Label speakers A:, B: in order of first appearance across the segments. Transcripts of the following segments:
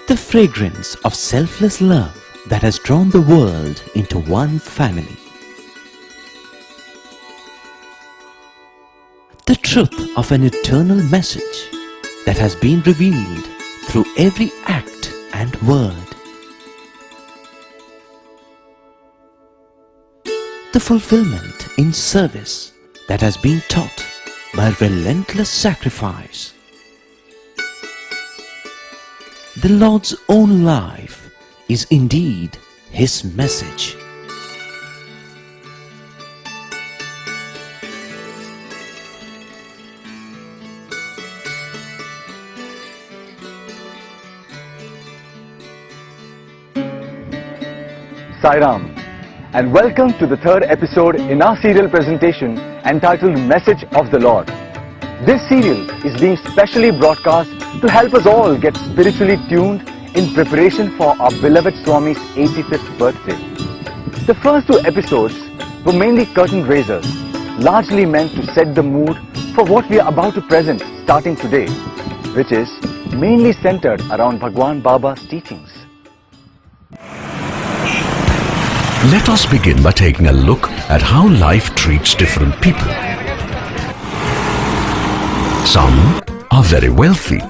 A: The fragrance of selfless love that has drawn the world into one family. The truth of an eternal message that has been revealed through every act and word. The fulfillment in service that has been taught by relentless sacrifice. The Lord's own life is indeed His message.
B: Sai Ram, and welcome to the third episode in our serial presentation entitled Message of the Lord. This serial is being specially broadcast to help us all get spiritually tuned in preparation for our beloved Swami's 85th birthday. The first two episodes were mainly curtain raisers, largely meant to set the mood for what we are about to present starting today, which is mainly centered around Bhagwan Baba's teachings.
C: Let us begin by taking a look at how life treats different people. Some are very wealthy.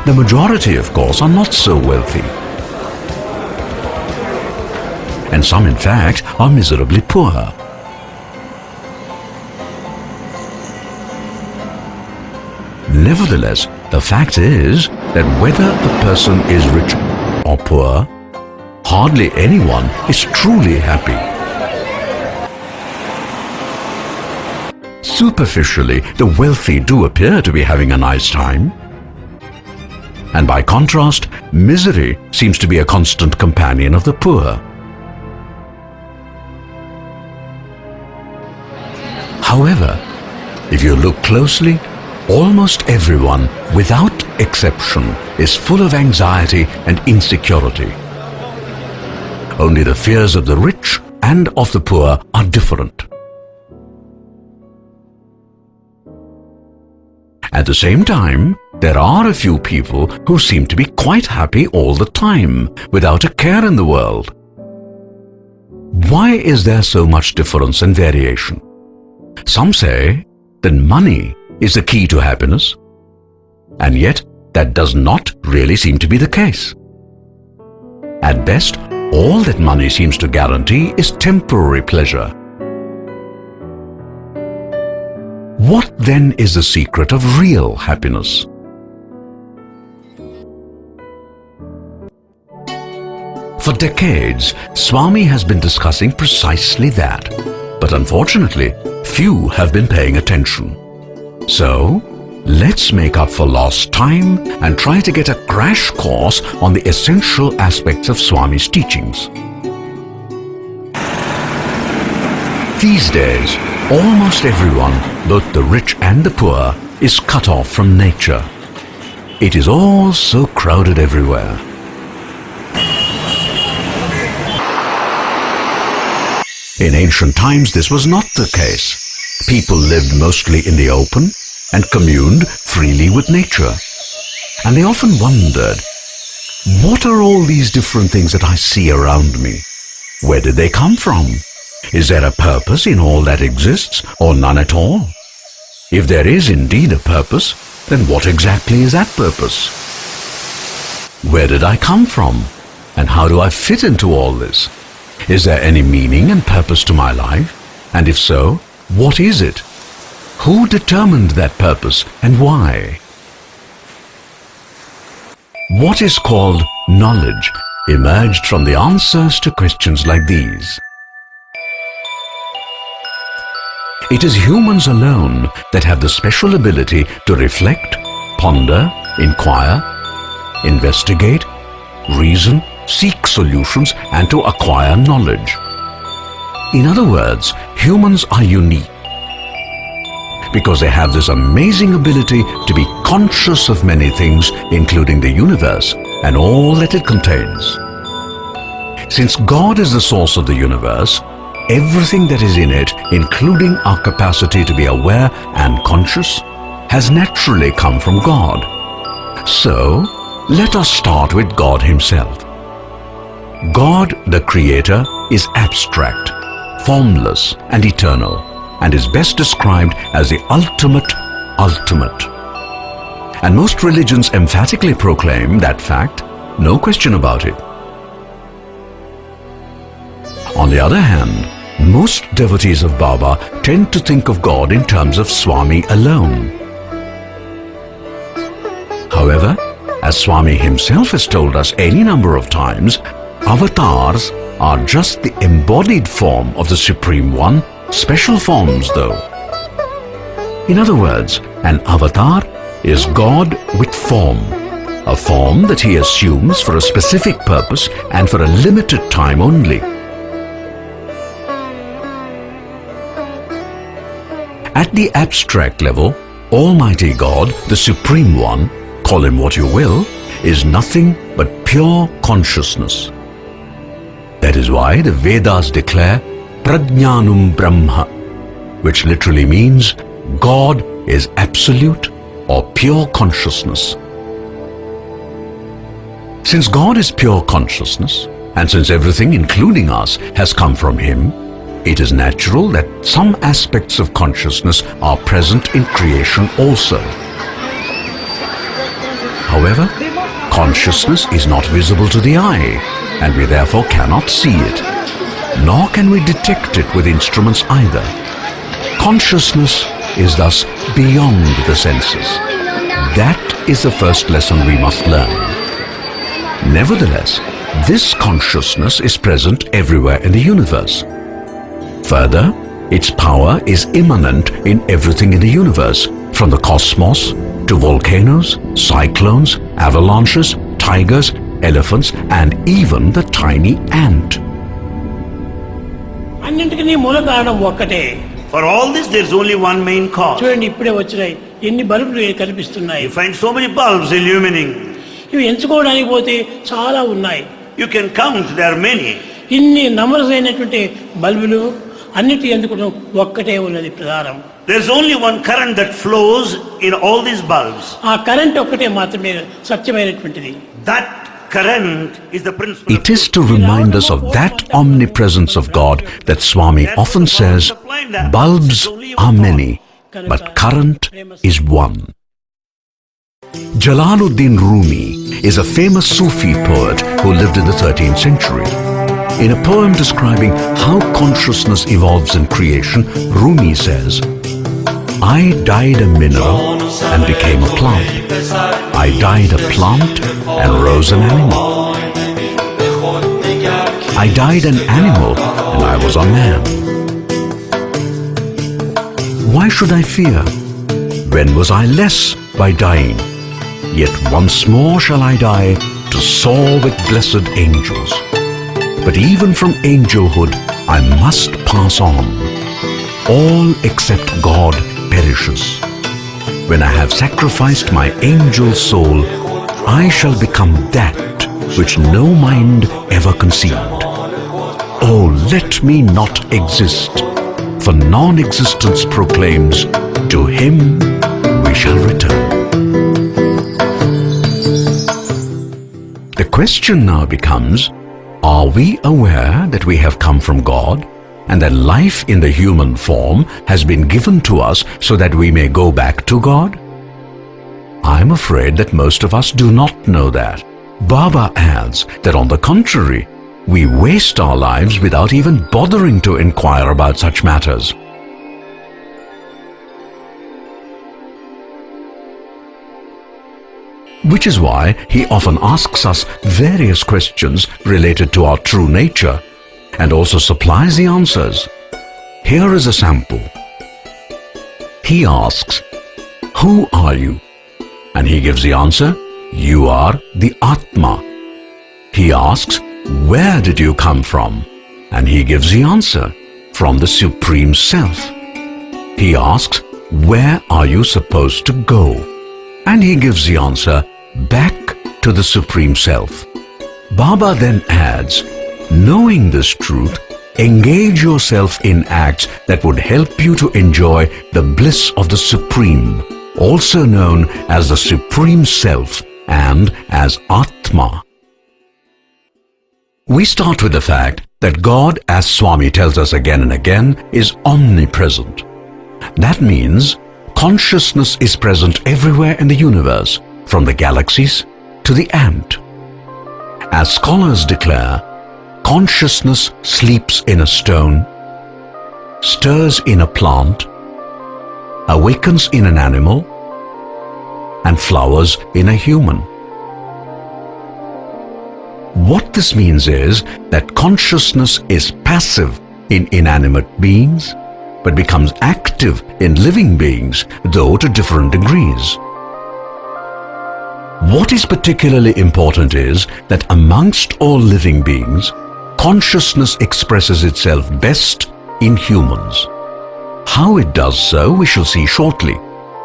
C: The majority, of course, are not so wealthy. And some, in fact, are miserably poor. Nevertheless, the fact is that whether the person is rich or poor, hardly anyone is truly happy. Superficially, the wealthy do appear to be having a nice time. And by contrast, misery seems to be a constant companion of the poor. However, if you look closely, almost everyone, without exception, is full of anxiety and insecurity. Only the fears of the rich and of the poor are different. At the same time, there are a few people who seem to be quite happy all the time, without a care in the world. Why is there so much difference and variation? Some say that money is the key to happiness, and yet that does not really seem to be the case. At best, all that money seems to guarantee is temporary pleasure. What then is the secret of real happiness? For decades, Swami has been discussing precisely that, but unfortunately, few have been paying attention. So, let's make up for lost time and try to get a crash course on the essential aspects of Swami's teachings. These days, almost everyone, both the rich and the poor, is cut off from nature. It is all so crowded everywhere. In ancient times, this was not the case. People lived mostly in the open and communed freely with nature. And they often wondered, what are all these different things that I see around me? Where did they come from? Is there a purpose in all that exists, or none at all? If there is indeed a purpose, then what exactly is that purpose? Where did I come from? And how do I fit into all this? Is there any meaning and purpose to my life? And if so, what is it? Who determined that purpose and why? What is called knowledge emerged from the answers to questions like these. It is humans alone that have the special ability to reflect, ponder, inquire, investigate, reason, seek solutions, and to acquire knowledge. In other words, humans are unique because they have this amazing ability to be conscious of many things, including the universe and all that it contains. Since God is the source of the universe, everything that is in it, including our capacity to be aware and conscious, has naturally come from God. So, let us start with God Himself. God, the Creator, is abstract, formless and eternal, and is best described as the ultimate. And most religions emphatically proclaim that fact, no question about it. On the other hand, most devotees of Baba tend to think of God in terms of Swami alone. However, as Swami himself has told us any number of times, avatars are just the embodied form of the Supreme One, special forms though. In other words, an avatar is God with form, a form that He assumes for a specific purpose and for a limited time only. At the abstract level, Almighty God, the Supreme One, call Him what you will, is nothing but pure consciousness. That is why the Vedas declare Prajnanum Brahma, which literally means God is absolute or pure consciousness. Since God is pure consciousness, and since everything, including us, has come from Him, it is natural that some aspects of consciousness are present in creation also. However, consciousness is not visible to the eye, and we therefore cannot see it, nor can we detect it with instruments either. Consciousness is thus beyond the senses. That is the first lesson we must learn. Nevertheless, this consciousness is present everywhere in the universe. Further, its power is immanent in everything in the universe, from the cosmos to volcanoes, cyclones, avalanches, tigers, elephants, and even the tiny ant.
D: అన్నింటికీ మూల కారణం ఒక్కటే.
E: For all this, there is only one main cause.
D: చూడండి, ఇప్పుడే వచ్చినాయి ఎన్ని బల్బులు కనిపిస్తున్నాయి.
E: You find so many bulbs illuminating.
D: ఇవి ఎంచుకోవడానికి పోతే చాలా ఉన్నాయి.
E: You can count, there are many.
D: ఇన్ని నమరసైనటువంటి బల్బులు అన్నిటి ఎందుకు ఒక్కటే ఉన్నది ప్రధానం.
E: There is only one current that flows in all these bulbs.
D: ఆ కరెంట్ ఒక్కటే మాత్రమే సత్యమైనటువంటిది.
E: That current is the principle.
C: It is to remind us of that omnipresence of God that Swami often says, bulbs are many, but current is one. Jalaluddin Rumi is a famous Sufi poet who lived in the 13th century. In a poem describing how consciousness evolves in creation, Rumi says, I dyed a mineral and became a plant. I dyed a plant and rose an animal. I dyed an animal and I was a man. Why should I fear? When was I less by dying? Yet once more shall I die to soar with blessed angels. But even from angelhood I must pass on. All except God perishes. When I have sacrificed my angel soul, I shall become that which no mind ever conceived. Oh, let me not exist, for non-existence proclaims, to Him we shall return. The question now becomes, are we aware that we have come from God and that life in the human form has been given to us so that we may go back to God? I'm afraid that most of us do not know that. Baba adds that on the contrary, we waste our lives without even bothering to inquire about such matters. Which is why he often asks us various questions related to our true nature and also supplies the answers. Here is a sample. He asks, who are you? And he gives the answer, you are the Atma. He asks, where did you come from? And he gives the answer, from the Supreme Self. He asks, where are you supposed to go? And he gives the answer, back to the Supreme Self. Baba then adds, knowing this truth, engage yourself in acts that would help you to enjoy the bliss of the Supreme, also known as the Supreme Self and as Atma. We start with the fact that God, as Swami tells us again and again, is omnipresent. That means consciousness is present everywhere in the universe, from the galaxies to the ant. As scholars declare, consciousness sleeps in a stone, stirs in a plant, awakens in an animal, and flowers in a human. What this means is that consciousness is passive in inanimate beings, but becomes active in living beings, though to different degrees. What is particularly important is that amongst all living beings, consciousness expresses itself best in humans. How it does so we shall see shortly.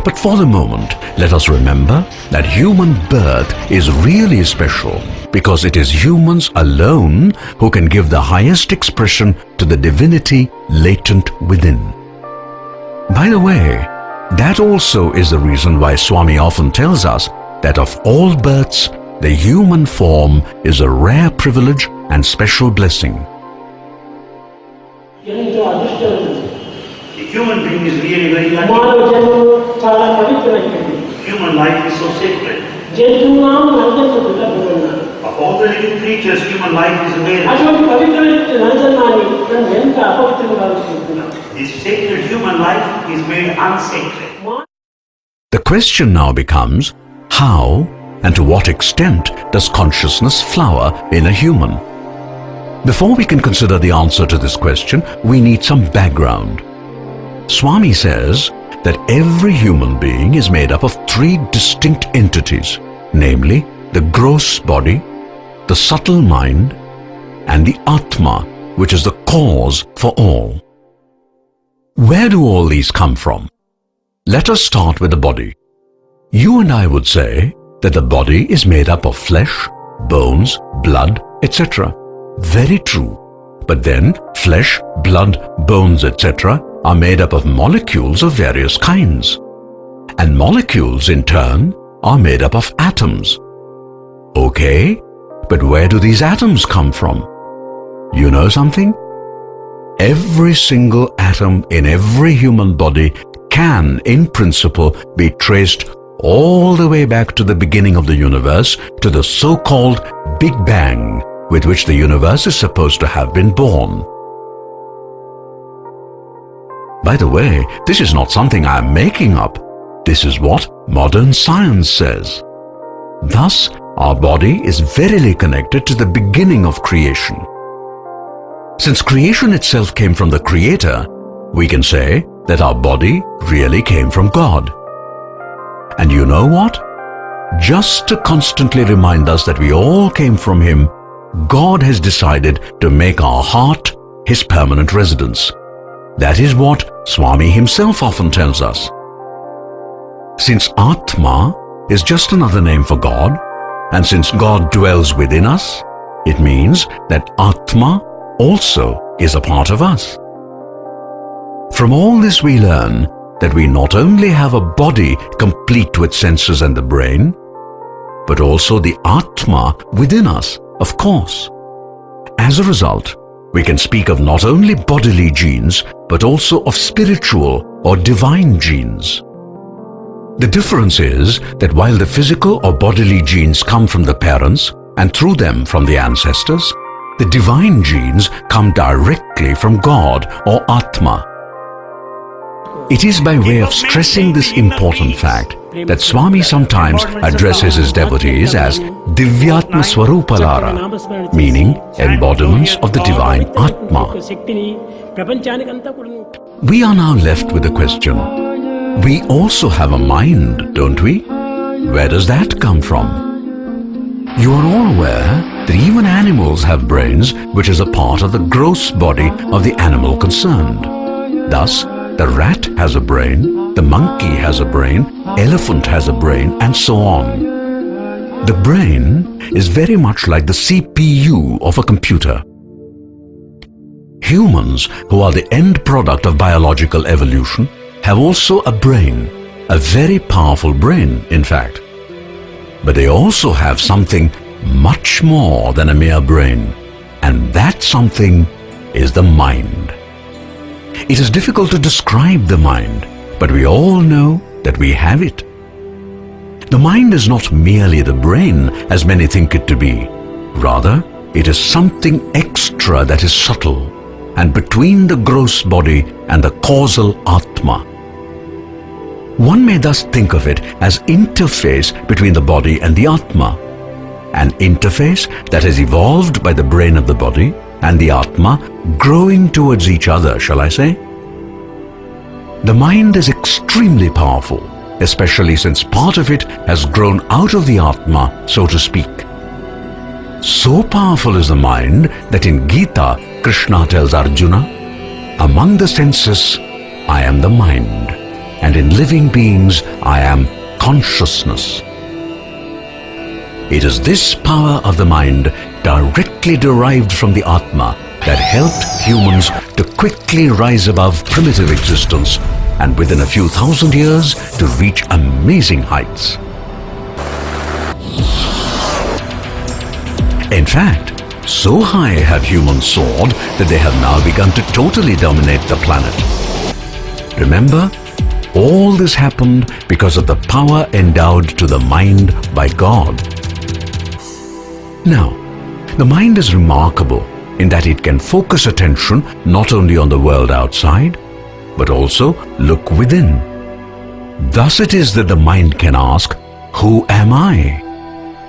C: But for the moment, let us remember that human birth is really special because it is humans alone who can give the highest expression to the divinity latent within. By the way, that also is the reason why Swami often tells us that of all births, the human form is a rare privilege and special blessing.
E: The human being is really very lucky. Human life is so sacred. Of all the living creatures, human life is very This sacred human life is made unsacred.
C: The question now becomes, how and to what extent does consciousness flower in a human? Before we can consider the answer to this question, we need some background. Swami says that every human being is made up of three distinct entities, namely the gross body, the subtle mind, and the Atma, which is the cause for all. Where do all these come from? Let us start with the body. You and I would say that the body is made up of flesh, bones, blood, etc. Very true. But then flesh, blood, bones, etc. are made up of molecules of various kinds. And molecules in turn are made up of atoms. Okay, but where do these atoms come from? You know something? Every single atom in every human body can, in principle, be traced all the way back to the beginning of the universe, to the so-called Big Bang, with which the universe is supposed to have been born. By the way, this is not something I am making up. This is what modern science says. Thus, our body is verily connected to the beginning of creation. Since creation itself came from the Creator, we can say that our body really came from God. And you know what? Just to constantly remind us that we all came from Him, God has decided to make our heart His permanent residence. That is what Swami himself often tells us. Since Atma is just another name for God, and since God dwells within us, it means that Atma also is a part of us. From all this we learn that we not only have a body complete with senses and the brain, but also the Atma within us, of course. As a result, we can speak of not only bodily genes, but also of spiritual or divine genes. The difference is that while the physical or bodily genes come from the parents and through them from the ancestors, the divine genes come directly from God or Atma. It is by way of stressing this important fact that Swami sometimes addresses his devotees as Divyatma Swarupalara, meaning embodiments of the divine Atma. We are now left with the question, we also have a mind, don't we? Where does that come from? You are all aware that even animals have brains, which is a part of the gross body of the animal concerned. Thus, the rat has a brain, the monkey has a brain, elephant has a brain, and so on. The brain is very much like the CPU of a computer. Humans, who are the end product of biological evolution, have also a brain, a very powerful brain, in fact. But they also have something much more than a mere brain, and that something is the mind. It is difficult to describe the mind, but we all know that we have it. The mind is not merely the brain, as many think it to be. Rather, it is something extra that is subtle, and between the gross body and the causal Atma. One may thus think of it as interface between the body and the Atma, an interface that has evolved by the brain of the body and the Atma growing towards each other, shall I say? The mind is extremely powerful, especially since part of it has grown out of the Atma, so to speak. So powerful is the mind that in Gita, Krishna tells Arjuna, "Among the senses, I am the mind, and in living beings, I am consciousness." It is this power of the mind, directly derived from the Atma, that helped humans to quickly rise above primitive existence and within a few thousand years to reach amazing heights. In fact, so high have humans soared that they have now begun to totally dominate the planet. Remember, all this happened because of the power endowed to the mind by God. Now, the mind is remarkable in that it can focus attention not only on the world outside, but also look within. Thus it is that the mind can ask, "Who am I?"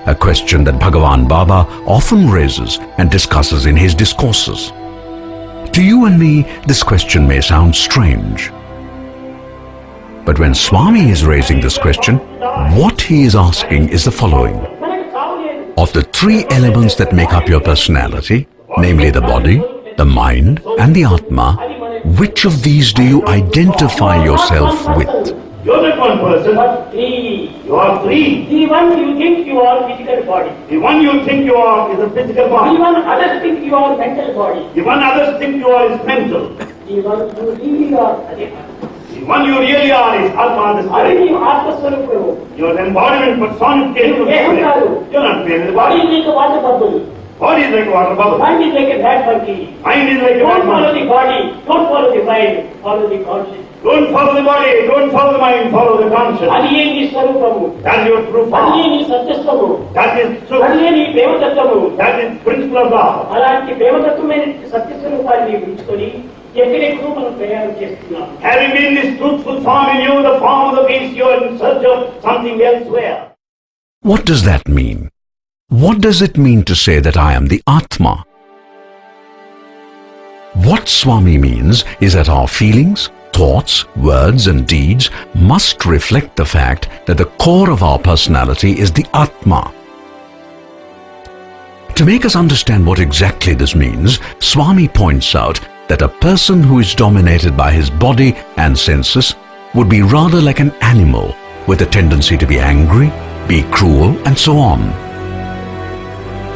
C: A question that Bhagavan Baba often raises and discusses in his discourses. To you and me, this question may sound strange. But when Swami is raising this question, what he is asking is the following. Of the three elements that make up your personality, namely the body, the mind, and the Atma, which of these do you identify yourself with?
F: You're not one person, but three. You are three. The one you think you are physical body. The one you think you are is a physical body. The one others think you are mental body. The one others think you are is mental. The one you really are Adhika. The one you really are is Atma, the spirit. You are the embodiment, personification of the spirit. You are not playing the body. Body is like a water bubble. Body is like a water bubble. Mind is like a bad monkey. Mind is like a bad monkey. Don't follow the body. Don't follow the mind. Follow the conscience. Don't follow the body, don't follow the mind, follow the conscience. That is your true form. That is truth. That is principle of God. Having been this truthful form in you, the form of the beast, you are in search of something elsewhere.
C: What does that mean? What does it mean to say that I am the Atma? What Swami means is that our feelings, thoughts, words and deeds must reflect the fact that the core of our personality is the Atma. To make us understand what exactly this means, Swami points out that a person who is dominated by his body and senses would be rather like an animal with a tendency to be angry, be cruel and so on.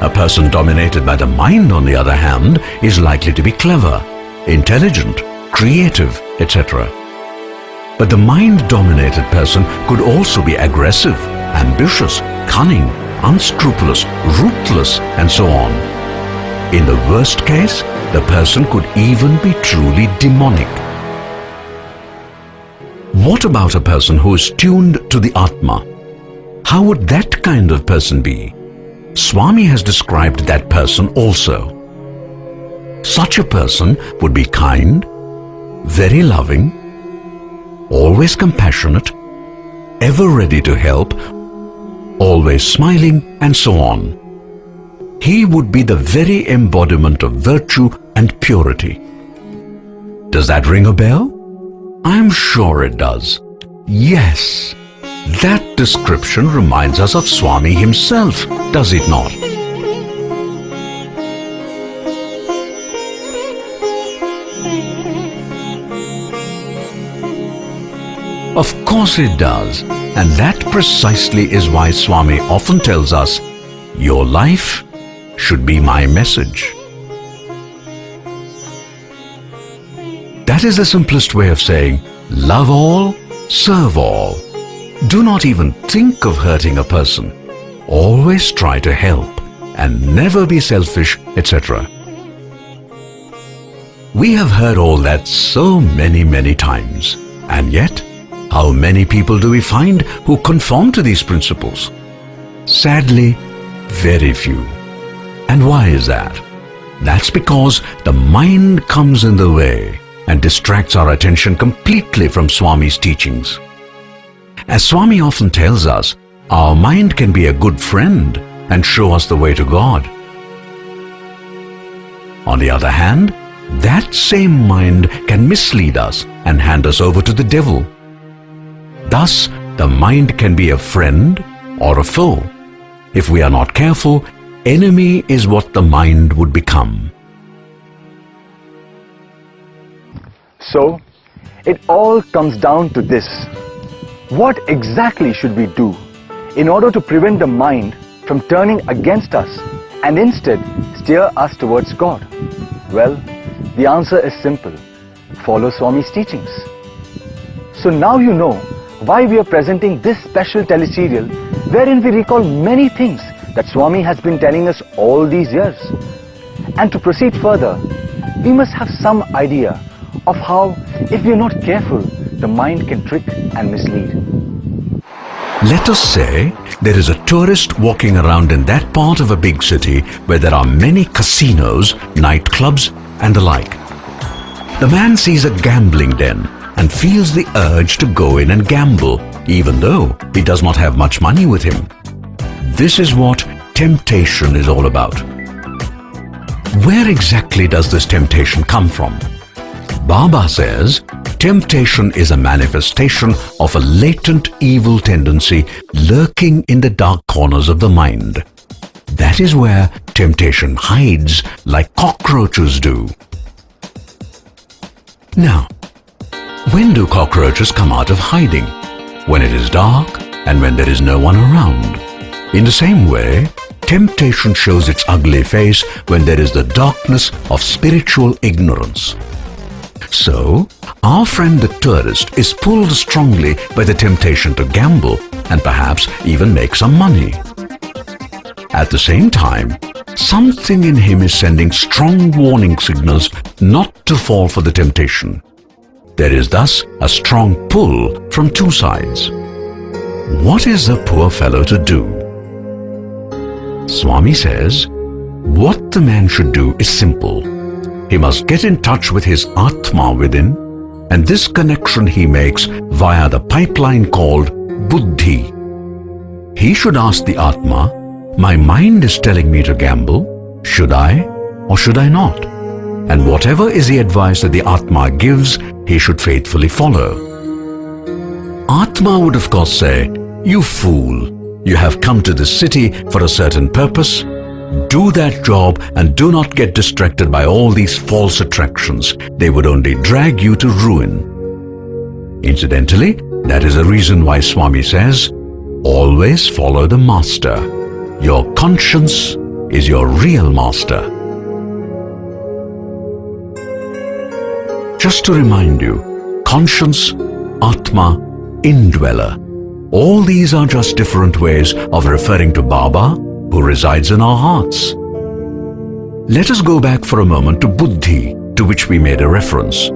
C: A person dominated by the mind, on the other hand, is likely to be clever, intelligent, creative, etc. But the mind-dominated person could also be aggressive, ambitious, cunning, unscrupulous, ruthless, and so on. In the worst case, the person could even be truly demonic. What about a person who is tuned to the Atma? How would that kind of person be? Swami has described that person also. Such a person would be kind, very loving, always compassionate, ever ready to help, always smiling, and so on. He would be the very embodiment of virtue and purity. Does that ring a bell? I'm sure it does. Yes, that description reminds us of Swami himself, does it not? Of course it does, and that precisely is why Swami often tells us, "Your life should be my message." That is the simplest way of saying, love all, serve all. Do not even think of hurting a person. Always try to help and never be selfish, etc. We have heard all that so many times. And yet, how many people do we find who conform to these principles? Sadly, very few. And why is that? That's because the mind comes in the way and distracts our attention completely from Swami's teachings. As Swami often tells us, our mind can be a good friend and show us the way to God. On the other hand, that same mind can mislead us and hand us over to the devil. Thus, the mind can be a friend or a foe. If we are not careful, enemy is what the mind would become.
B: So, it all comes down to this. What exactly should we do in order to prevent the mind from turning against us and instead steer us towards God? Well, the answer is simple. Follow Swami's teachings. So now you know why we are presenting this special teleserial wherein we recall many things that Swami has been telling us all these years. And to proceed further, we must have some idea of how, if we are not careful, the mind can trick and mislead.
C: Let us say there is a tourist walking around in that part of a big city where there are many casinos, nightclubs and the like. The man sees a gambling den and feels the urge to go in and gamble, even though he does not have much money with him. This is what temptation is all about. Where exactly does this temptation come from? Baba says, temptation is a manifestation of a latent evil tendency lurking in the dark corners of the mind. That is where temptation hides like cockroaches do. Now, when do cockroaches come out of hiding? When it is dark and when there is no one around. In the same way, temptation shows its ugly face when there is the darkness of spiritual ignorance. So, our friend the tourist is pulled strongly by the temptation to gamble and perhaps even make some money. At the same time, something in him is sending strong warning signals not to fall for the temptation. There is thus a strong pull from two sides. What is the poor fellow to do? Swami says, what the man should do is simple. He must get in touch with his Atma within, and this connection he makes via the pipeline called Buddhi. He should ask the Atma, my mind is telling me to gamble, should I or should I not? And whatever is the advice that the Atma gives, he should faithfully follow. Atma would of course say, you fool, you have come to this city for a certain purpose. Do that job and do not get distracted by all these false attractions. They would only drag you to ruin. Incidentally, that is a reason why Swami says, always follow the master. Your conscience is your real master. Just to remind you, conscience, Atma, indweller. All these are just different ways of referring to Baba, who resides in our hearts. Let us go back for a moment to Buddhi, to which we made a reference.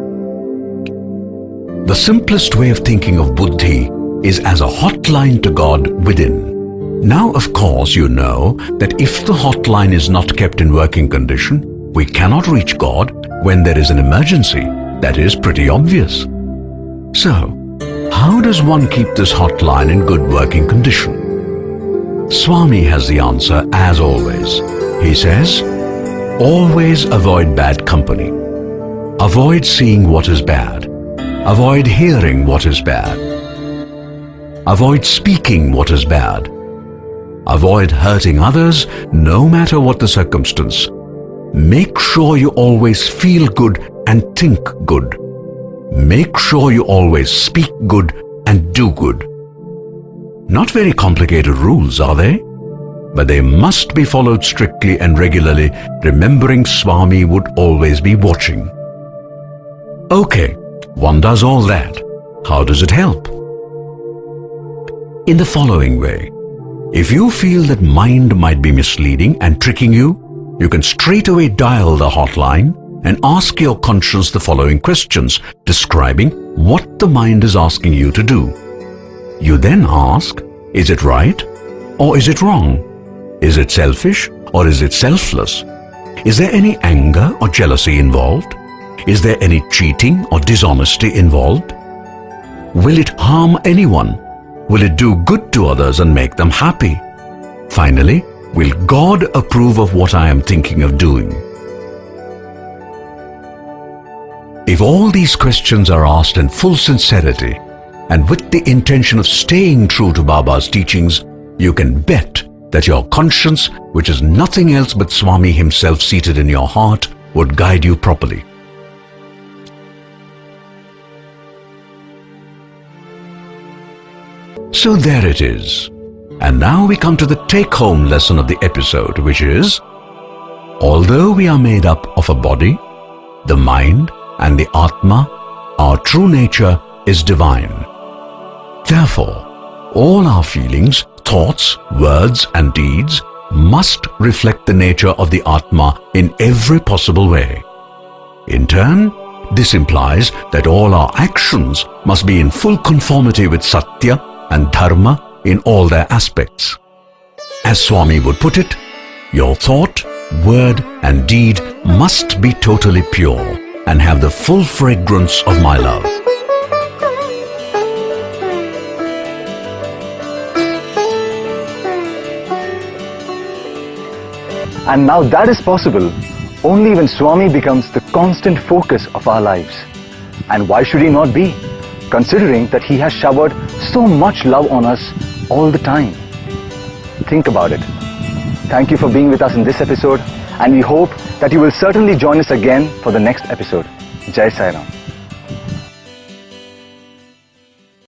C: The simplest way of thinking of Buddhi is as a hotline to God within. Now, of course, you know that if the hotline is not kept in working condition, we cannot reach God when there is an emergency. That is pretty obvious. So, how does one keep this hotline in good working condition? Swami has the answer as always. He says, always avoid bad company. Avoid seeing what is bad. Avoid hearing what is bad. Avoid speaking what is bad. Avoid hurting others, no matter what the circumstance. Make sure you always feel good and think good. Make sure you always speak good and do good. Not very complicated rules, are they? But they must be followed strictly and regularly, remembering Swami would always be watching. Okay, one does all that. How does it help? In the following way. If you feel that mind might be misleading and tricking you, you can straightaway dial the hotline and ask your conscience the following questions describing what the mind is asking you to do. You then ask, is it right or is it wrong? Is it selfish or is it selfless? Is there any anger or jealousy involved? Is there any cheating or dishonesty involved? Will it harm anyone? Will it do good to others and make them happy? Finally, will God approve of what I am thinking of doing? If all these questions are asked in full sincerity and with the intention of staying true to Baba's teachings, you can bet that your conscience, which is nothing else but Swami himself seated in your heart, would guide you properly. So there it is. And now we come to the take-home lesson of the episode, which is, although we are made up of a body, the mind and the Atma, our true nature is divine. Therefore, all our feelings, thoughts, words and deeds must reflect the nature of the Atma in every possible way. In turn, this implies that all our actions must be in full conformity with Satya and Dharma in all their aspects. As Swami would put it, your thought, word and deed must be totally pure and have the full fragrance of my love.
B: And now that is possible only when Swami becomes the constant focus of our lives. And why should he not be, considering that he has showered so much love on us all the time? Think about it. Thank you for being with us in this episode, and we hope that you will certainly join us again for the next episode. Jai Sai Ram.